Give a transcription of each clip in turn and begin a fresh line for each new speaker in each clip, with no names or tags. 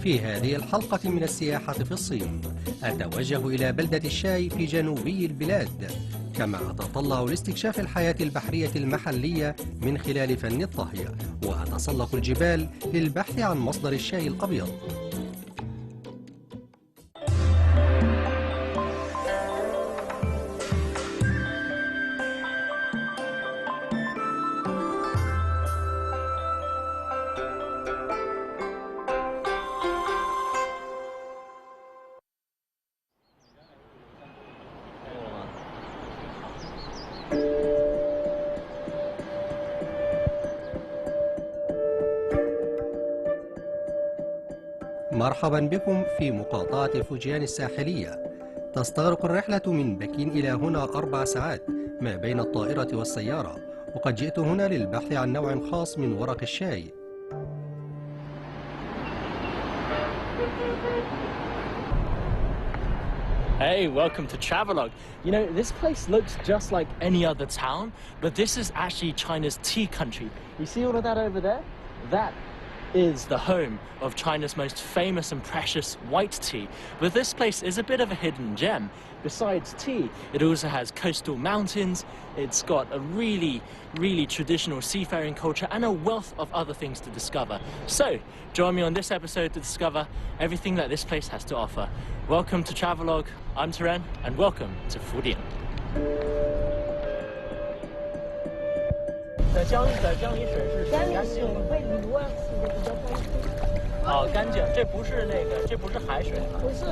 في هذه الحلقة من السياحة في الصين أتوجه إلى بلدة الشاي في جنوبي البلاد، كما أتطلع لاستكشاف الحياة البحرية المحلية من خلال فن الطهي، وأتسلق الجبال للبحث عن مصدر الشاي الأبيض. مرحبا بكم في مقاطعة فوجيان الساحلية. تستغرق الرحلة من بكين إلى هنا 4 ساعات ما بين الطائرة والسيارة، وقد جئت هنا للبحث عن نوع خاص من ورق الشاي.
Hey, welcome to Travelog. You know, this place looks just like any other town, but this is actually China's tea country. You see all of that over there? That is the home of China's most famous and precious white tea. But this place is a bit of a hidden gem. Besides tea, it also has coastal mountains, it's got a really, really traditional seafaring culture and a wealth of other things to discover. So, join me on this episode to discover everything that this place has to offer. Welcome to Travelog, I'm Teren, and welcome to Fujian. 的江里水是水干净的，会流啊，洗的比较干净。哦，干净，这不是那个，这不是海水啊？不是。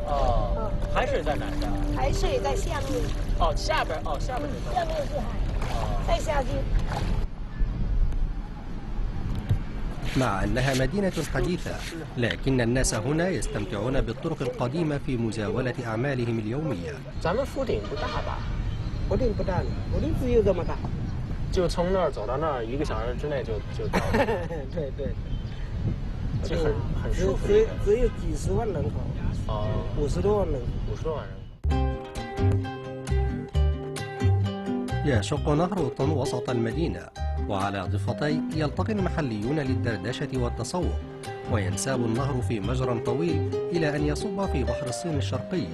哦，海水在哪儿的？海水在下面。哦，下边，哦，下边是。下面是海。哦，再下去。
مع أنها مدينة حديثة، لكن الناس هنا يستمتعون بالطرق القديمة في مزاولة أعمالهم اليومية.
咱们福鼎不大吧？
福鼎不大，福鼎只有这么大。
就从那儿走到那儿1个小时之内就到了。
对对，
就很舒服。
只有几十万人口。哦，50多万人。50多万人。
يشق نهر طن وسط المدينة، وعلى ضفتيه يلتقي المحليون للدردشة والتسوق، وينساب النهر في مجرى طويل إلى أن يصب في بحر الصين الشرقي.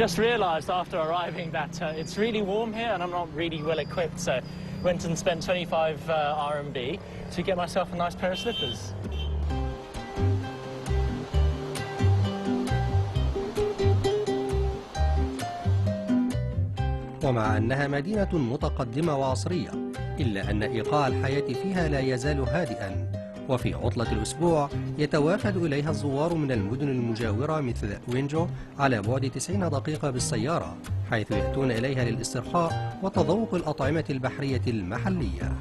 Just realised after arriving that it's really warm here and I'm not really well equipped, so went and spent 25 RMB to get myself a nice pair of slippers.
ومع أنها مدينة متقدمة وعصرية، إلا أن إيقاع الحياة فيها لا يزال هادئا، وفي عطلة الأسبوع يتوافد إليها الزوار من المدن المجاورة مثل وينجو على بعد 90 دقيقة بالسيارة، حيث يأتون إليها للاسترخاء وتذوق الأطعمة البحرية المحلية.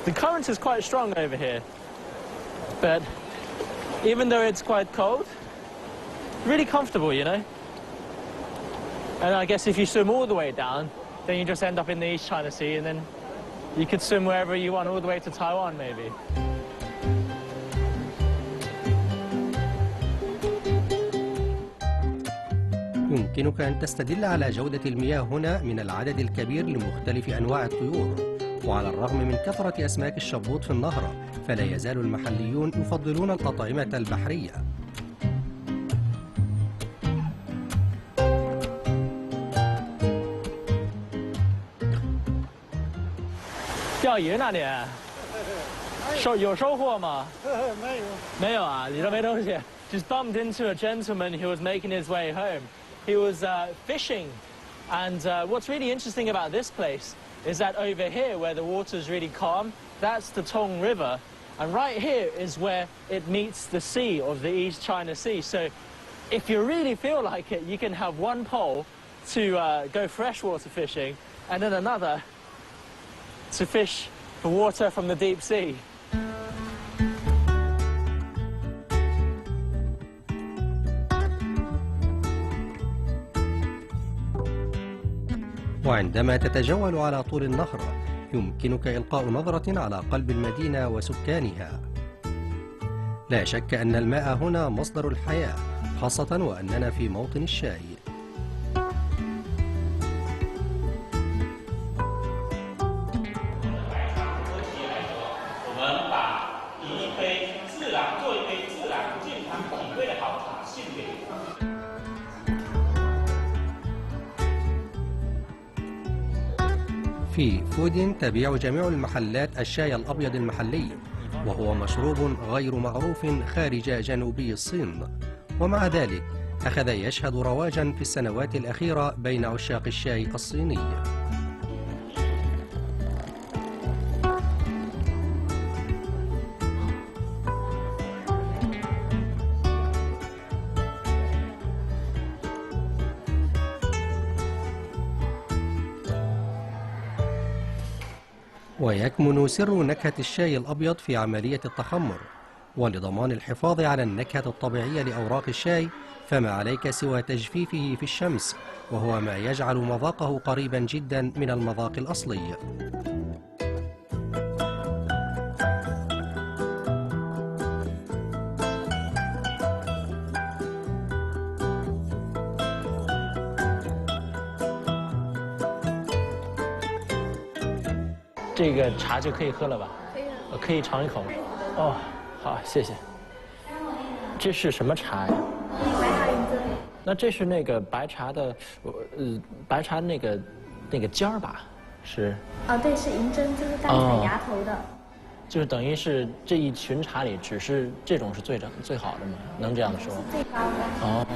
The current is quite strong over here, but even though it's quite cold, really comfortable, you know. And I guess if you swim all the way down, then you just end up in the East China Sea, and then you could swim wherever you want, all the way to Taiwan, maybe.
يمكنك أن تستدل على جودة المياه هنا من العدد الكبير لمختلف أنواع الطيور، وعلى الرغم من كثرة أسماك الشبوط في النهر، فلا يزال المحليون يفضلون الأطعمة البحرية.
钓鱼那里有收获吗？没有啊，你都没东西。Just bumped into a gentleman who was making his way home. He was fishing, and what's really interesting about this place is that over here, where the water's really calm, that's the Tong River, and right here is where it meets the sea of the East China Sea. So, if you really feel like it, you can have one pole to go freshwater fishing, and then another to fish for water from the deep sea.
وعندما تتجول على طول النهر يمكنك إلقاء نظرة على قلب المدينة وسكانها. لا شك أن الماء هنا مصدر الحياة، خاصة وأننا في موطن الشاي. في فودين تبيع جميع المحلات الشاي الأبيض المحلي، وهو مشروب غير معروف خارج جنوبي الصين، ومع ذلك أخذ يشهد رواجا في السنوات الأخيرة بين عشاق الشاي الصيني. ويكمن سر نكهة الشاي الأبيض في عملية التخمر، ولضمان الحفاظ على النكهة الطبيعية لأوراق الشاي فما عليك سوى تجفيفه في الشمس، وهو ما يجعل مذاقه قريبا جدا من المذاق الأصلي.
这个茶就可以喝了吧？可以了。我可以尝一口。哦，好，谢谢。这是什么茶呀？
白茶银针。
那这是那个白茶的，白茶那个尖儿吧？是。
哦，对，是银针，就是刚才芽头的。
就是等于是这一群茶里，只是这种是最好的吗？能这样说？
是最高的。
哦。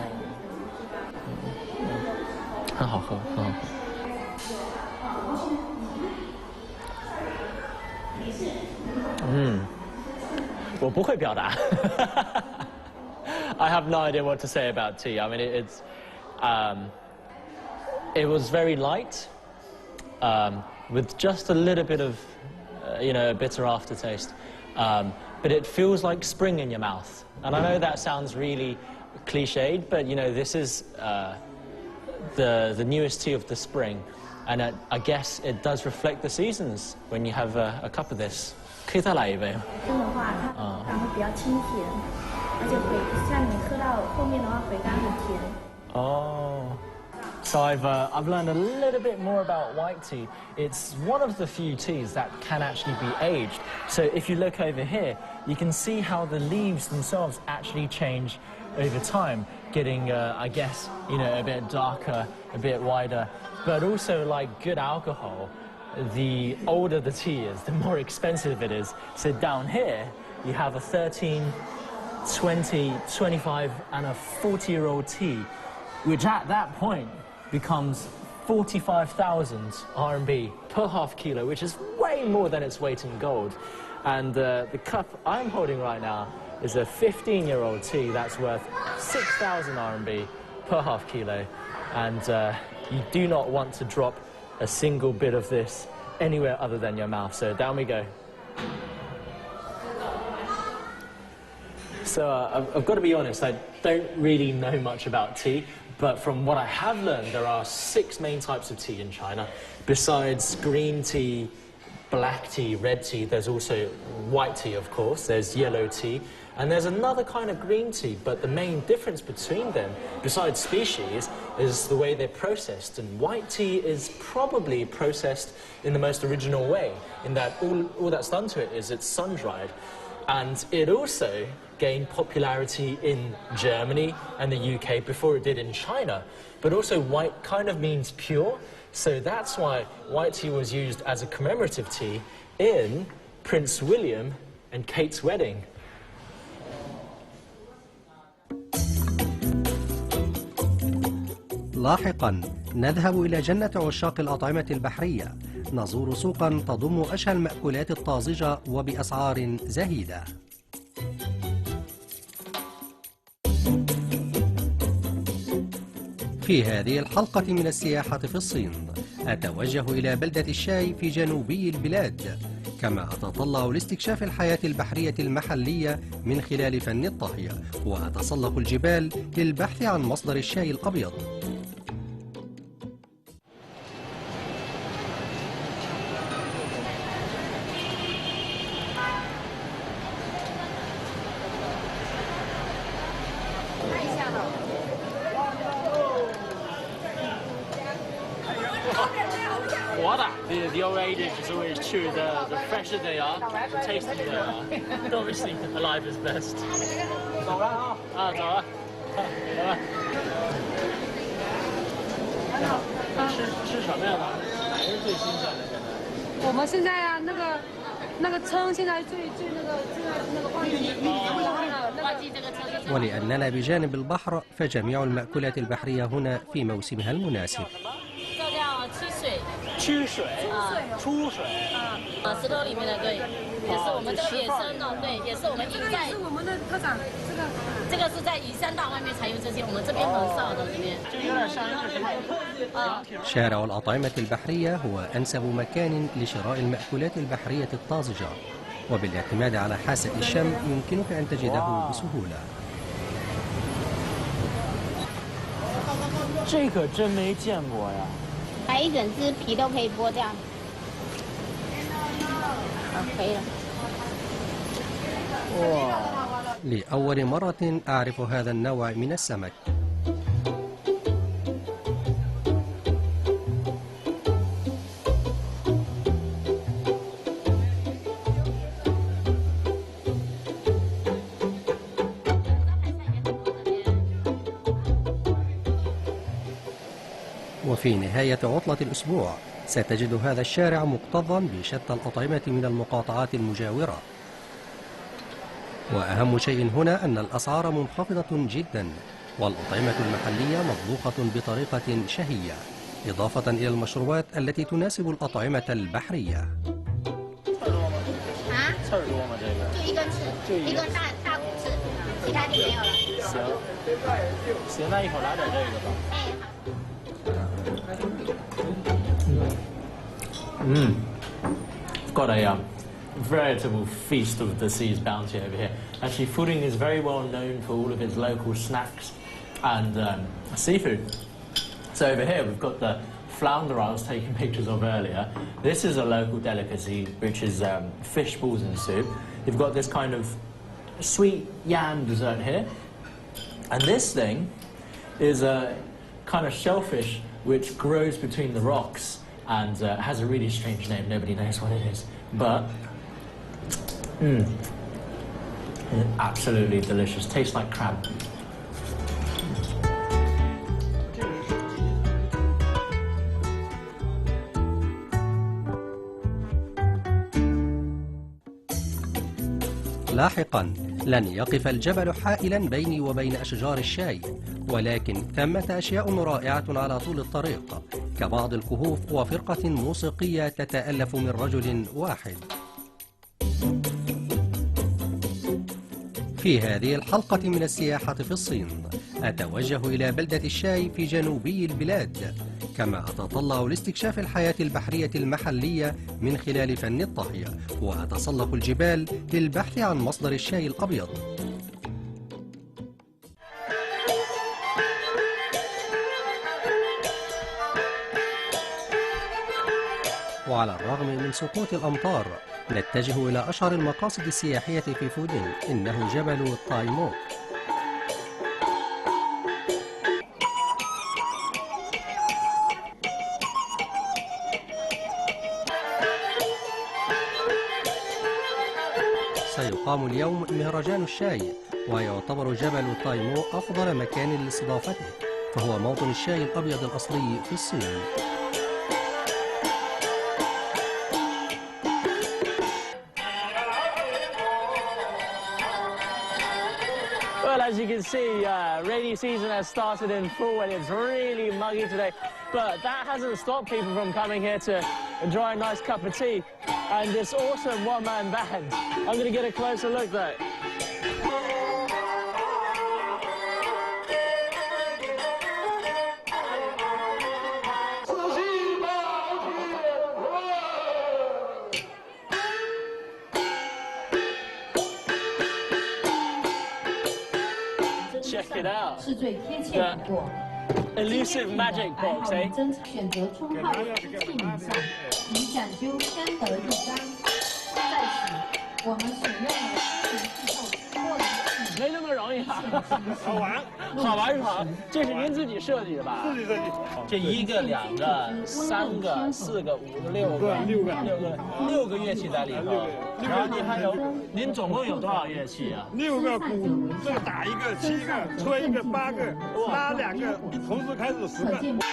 很好喝，很好喝。我不会表达。I have no idea what to say about tea. I mean, it was very light, with just a little bit of, a bitter aftertaste, but it feels like spring in your mouth. And I know that sounds really cliched, but this is the newest tea of the spring, and I guess it does reflect the seasons when you have a cup of this. 可以再来一杯。
真的话，它然后比较清甜，而且像你喝到后面的话，回甘很甜。
Oh. So I've learned a little bit more about white tea. It's one of the few teas that can actually be aged. So if you look over here, you can see how the leaves themselves actually change over time, getting, I guess, a bit darker, a bit wider, but also like good alcohol. The older the tea is, the more expensive it is. So down here, you have a 13, 20, 25, and a 40-year-old tea, which at that point becomes 45,000 RMB per half kilo, which is way more than its weight in gold. And the cup I'm holding right now is a 15-year-old tea that's worth 6,000 RMB per half kilo. And you do not want to drop a single bit of this anywhere other than your mouth. So down we go. So I've got to be honest, I don't really know much about tea, but from what I have learned, there are 6 main types of tea in China. Besides green tea, black tea, red tea, there's also white tea, of course, there's yellow tea, and there's another kind of green tea, but the main difference between them, besides species, is the way they're processed. And white tea is probably processed in the most original way, in that all that's done to it is it's sun-dried. And it also gained popularity in Germany and the UK before it did in China. But also white kind of means pure, so that's why white tea was used as a commemorative tea in Prince William and Kate's wedding.
لاحقا نذهب إلى جنة عشاق الأطعمة البحرية، نزور سوقا تضم أشهى المأكولات الطازجة وبأسعار زهيدة. في هذه الحلقة من السياحة في الصين أتوجه إلى بلدة الشاي في جنوبي البلاد، كما أتطلع لاستكشاف الحياة البحرية المحلية من خلال فن الطهي، وأتسلق الجبال للبحث عن مصدر الشاي الأبيض.
the old adage is always true. The fresher they are, the tastier they are. But obviously, alive is best. 走了啊！啊，走了。走了。吃什么呀？哪个是最新鲜的？现在？
我们现在啊，那个称现在最那个旺季，旺季这个称。
ولأننا بجانب البحر فجميع المأكولات البحرية هنا في موسمها المناسب.
出水出水
石头里面的对，也是我们这个野生的，对，也是我们在。是我们的特产，这个是在夷山大外面才有这些，我们这边很少的里面。
这有点像是
شارع الأطعمة البحرية هو أنسب مكان لشراء المأكولات البحرية الطازجة، وبالاعتماد على حاسة الشم يمكنك أن تجده بسهولة.
这可真没见过呀！
还一整只皮都可以剥掉，可以了。
哇！
لأول مرة أعرف هذا النوع من السمك. وفي نهاية عطلة الأسبوع ستجد هذا الشارع مكتظا بشتى الأطعمة من المقاطعات المجاورة. وأهم شيء هنا أن الأسعار منخفضة جدا، والأطعمة المحلية مطبوخة بطريقة شهية، إضافة إلى المشروبات التي تناسب الأطعمة البحرية.
刺儿多吗？这个？
就一根刺，一根大骨刺，其他就没有了。
行，那一会儿来点这个吧。Got a veritable feast of the sea's bounty over here. Actually, Fuding is very well known for all of its local snacks and seafood. So over here we've got the flounder I was taking pictures of earlier. This is a local delicacy, which is fish balls and soup. You've got this kind of sweet yam dessert here. And this thing is a kind of shellfish which grows between the rocks and has a really strange name. Nobody knows what it is. But, absolutely delicious. Tastes like crab.
لاحقا لن يقف الجبل حائلا بيني وبين أشجار الشاي، ولكن ثمة أشياء رائعة على طول الطريق، كبعض الكهوف وفرقة موسيقية تتألف من رجل واحد. في هذه الحلقة من السياحة في الصين أتوجه إلى بلدة الشاي في جنوبي البلاد، كما أتطلع لاستكشاف الحياة البحرية المحلية من خلال فن الطهي، وأتسلق الجبال للبحث عن مصدر الشاي الأبيض. وعلى الرغم من سقوط الأمطار نتجه إلى أشهر المقاصد السياحية في فودين، إنه جبل تايموك. سيقام اليوم مهرجان الشاي، ويعتبر جبل تايمو أفضل مكان لاستضافته، فهو موطن الشاي الأبيض الأصلي في الصين.
Well, as you can see, rainy season has started in full and it's really muggy today. But that hasn't stopped people from coming here to enjoy a nice cup of tea and this awesome one-man band. I'm going to get a closer look though. Check it out. The elusive magic box, eh?
选择充号器皿上，以讲究相得益彰。在此，我们选用了4种制作过的器皿。
没那么容易啊。好玩，好玩是吧？这是您自己设计的吧？
自己设计。
这1个、2个、3个、4个、5个、6个乐器在里头。然后您还有，您总共有多少乐器啊
？6个鼓，这个打1个，7个，吹1个，8个，拉2个，同时开始10个。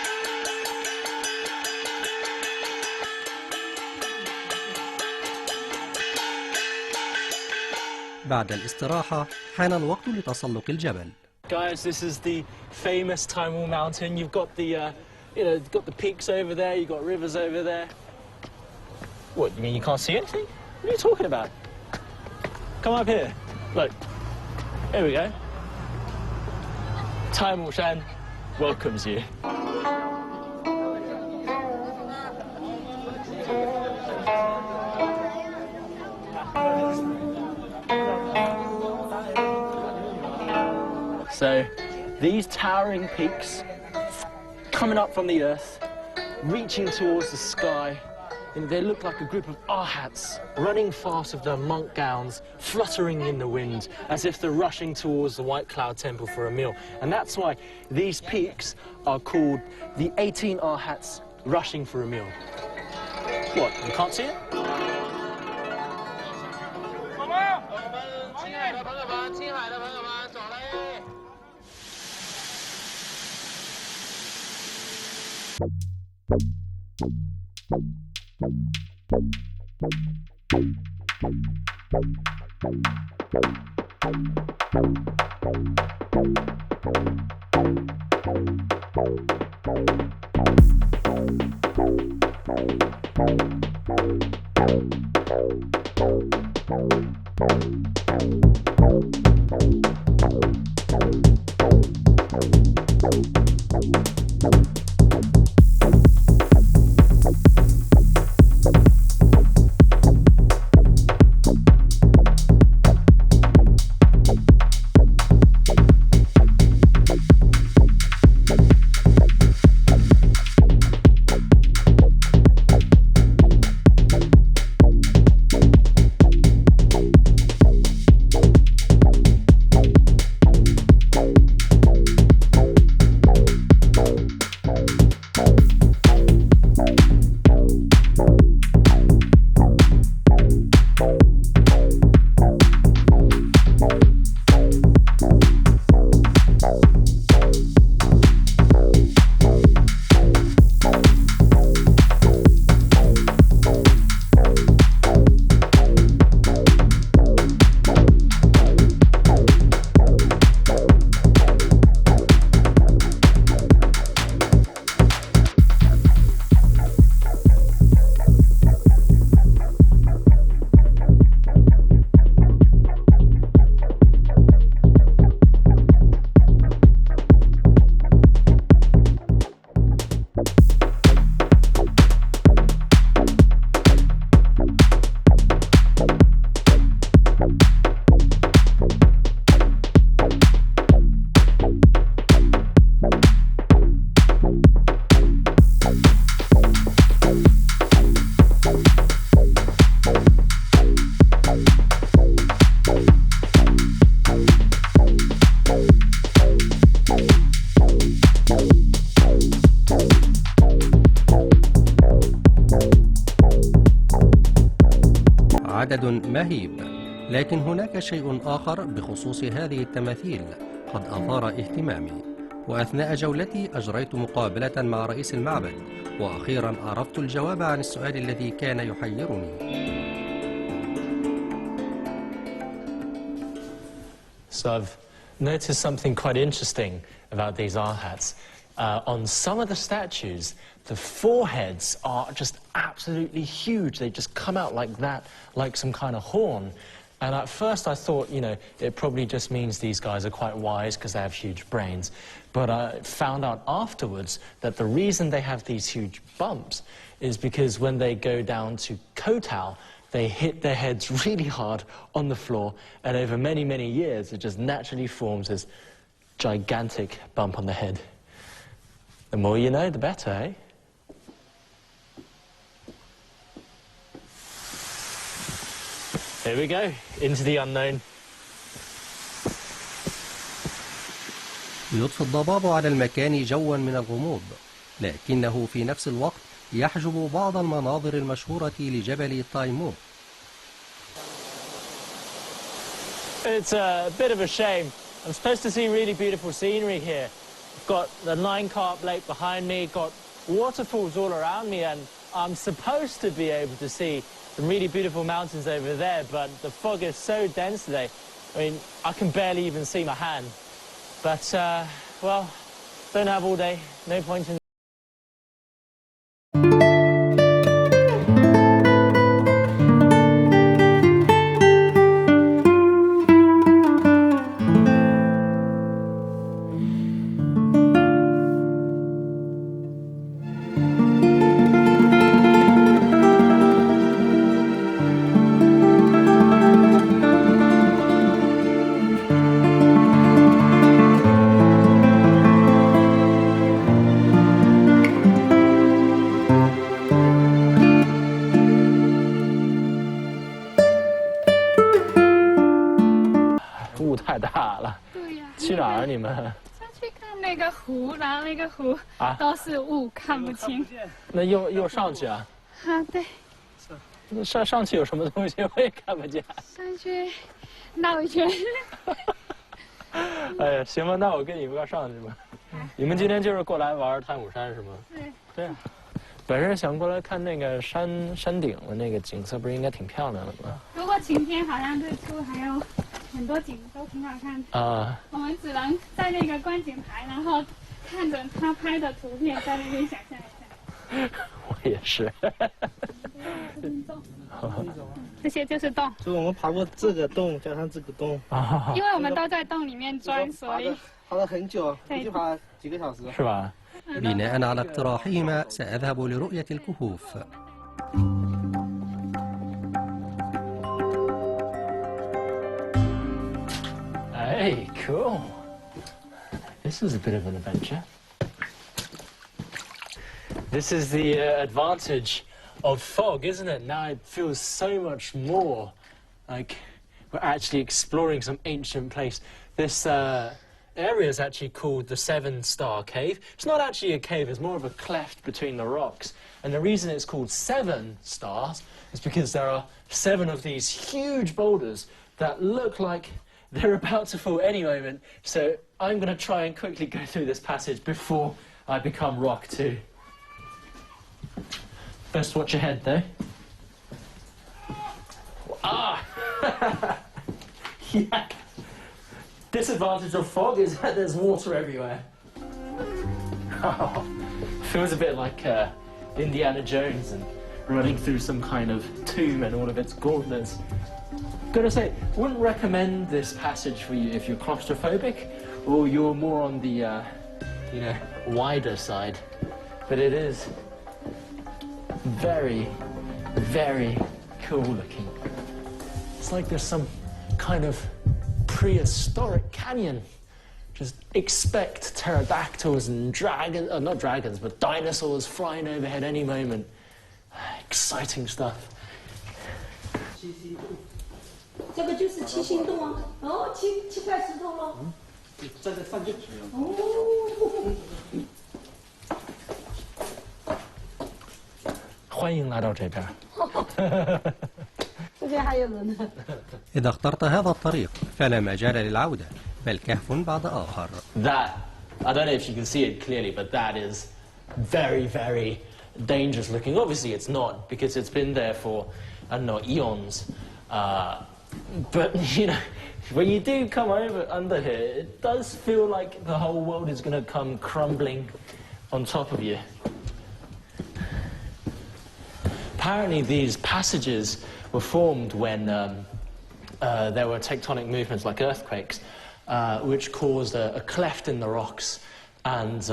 بعد الاستراحة حان الوقت لتسلق الجبل.
Guys, this is the famous Taiwan mountain. You've got the, you've got the peaks over there. You've got rivers over there. What? You mean you can't see anything? What are you talking about? Come up here. Look. Here we go. Taiwan Shan welcomes you. So, these towering peaks coming up from the earth, reaching towards the sky, and they look like a group of arhats running fast with their monk gowns, fluttering in the wind, as if they're rushing towards the White Cloud Temple for a meal. And that's why these peaks are called the 18 arhats rushing for a meal. What, you can't see it?
عدد مهيب، لكن هناك شيء آخر بخصوص هذه التماثيل قد أثار اهتمامي، وأثناء جولتي أجريت مقابلة مع رئيس المعبد، وأخيرا عرفت الجواب عن السؤال الذي كان يحيرني.
So I've noticed something quite interesting about these arhats. On some of the statues, the foreheads are just absolutely huge. They just come out like that, like some kind of horn. And at first I thought, you know, it probably just means these guys are quite wise because they have huge brains. But I found out afterwards that the reason they have these huge bumps is because when they go down to kowtow, they hit their heads really hard on the floor, and over many, many years, it just naturally forms this gigantic bump on the head. The more you know, the better, eh? Here we go, into the unknown.
يضفي الضباب على المكان جوا من الغموض، لكنه في نفس الوقت يحجب بعض المناظر المشهورة لجبل تايمو.
It's a bit of a shame. I'm supposed to see really beautiful scenery here. I've got the 9-Carp Lake behind me, got waterfalls all around me, and I'm supposed to be able to see some really beautiful mountains over there, but the fog is so dense today. I mean, I can barely even see my hand. But, well, don't have all day. No point in太大了。
对呀。
去哪儿你们？
上去看那个湖，然后那个湖都是雾，看不清。
那又上去啊？
啊，对。
上去有什么东西我也看不见。
上去绕一圈。
哎呀，行吧，那我跟你们一块上去吧。你们今天就是过来玩太武山是吗？
对。
对啊。本身想过来看那个山顶的那个景色，不是应该挺漂亮的吗？
如果晴天，好像日出还有很多景都挺好看的。啊。我们只能在那个观景台，然后看着他拍的图片，在那边想象一下。
我也是。
这些就是洞。
所以我们爬过这个洞，加上这个洞。
啊。
因为我们都在洞里面钻，所以
爬了很久，一起爬几个小时。
是吧？بناء
على اقتراحهما سأذهب لرؤية الكهوف.
Hey, cool. This is a bit of an adventure. This is the advantage of fog, isn't it? Now it feels so much more like we're actually exploring some ancient place. This area is actually called the 7-Star Cave. It's not actually a cave, it's more of a cleft between the rocks. And the reason it's called 7 stars is because there are 7 of these huge boulders that look like they're about to fall any moment. So I'm going to try and quickly go through this passage before I become rock too. First, watch your head though. Ah! Yeah. Disadvantage of fog is that there's water everywhere. Oh, feels a bit like Indiana Jones and running through some kind of tomb and all of its gauntlets. Gotta say, wouldn't recommend this passage for you if you're claustrophobic or you're more on the, wider side. But it is very, very cool looking. It's like there's some kind of prehistoric canyon. Just expect pterodactyls and dragons, not dragons, but dinosaurs flying overhead any moment. Exciting stuff.
这个就是七星洞啊！哦，七块石头喽。
这个上去。
哦。
欢迎来到这边。
这边还有人呢。
إذا اخترت هذا الطريق فلا مجال للعودة، بل كهف بعد آخر.
That, I don't know if you can see it clearly, but that is very, very dangerous looking. Obviously it's not, because it's been there for, I don't know, eons. But, when you do come over under here, it does feel like the whole world is going to come crumbling on top of you. Apparently these passages were formed when there were tectonic movements like earthquakes, which caused a cleft in the rocks. And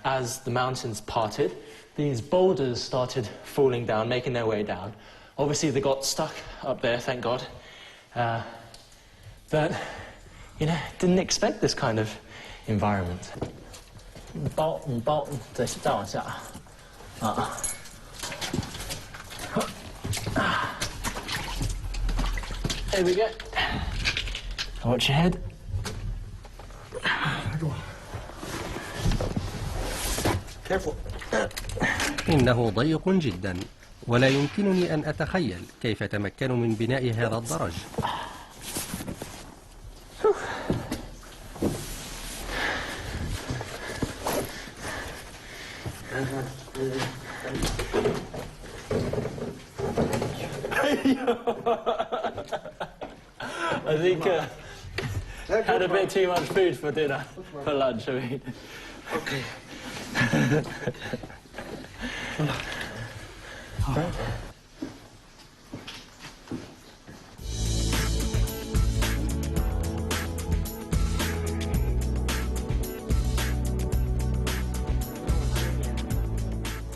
as the mountains parted, these boulders started falling down, making their way down. Obviously they got stuck up there, thank God. But, didn't expect this kind of environment. 包，再往下，啊。There we go. Watch your head.
إنه ضيق جدا، ولا يمكنني أن أتخيل كيف تمكنوا من بناء هذا الدرج.
I think had a bit too much food for dinner, for lunch, I mean.
Okay.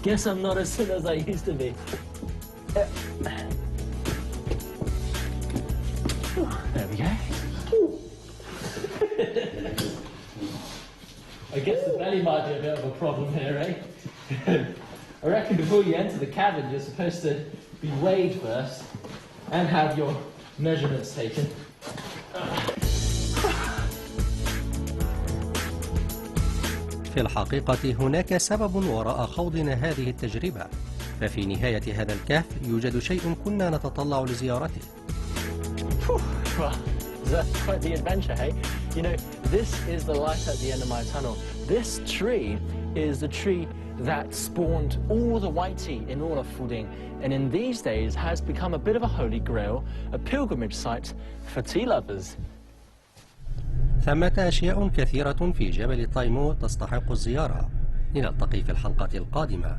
Guess I'm not as thin as I used to be. There we go. I guess the belly might be a bit of a problem here, eh? I reckon before you enter the cabin, you're supposed to be weighed first and have your measurements taken.
في الحقيقة هناك سبب وراء خوضنا هذه التجربة، ففي نهاية هذا الكهف يوجد شيء كنا نتطلع لزيارته.
Well, that's quite the adventure, hey? You know, this is the light at the end of my tunnel. This tree is the tree that spawned all the white tea in all of Fuding, and in these days has become a bit of a holy grail, a pilgrimage site for tea lovers.
ثمة أشياء كثيرة في جبل طايمو تستحق الزيارة. لنلتقي في الحلقة القادمة.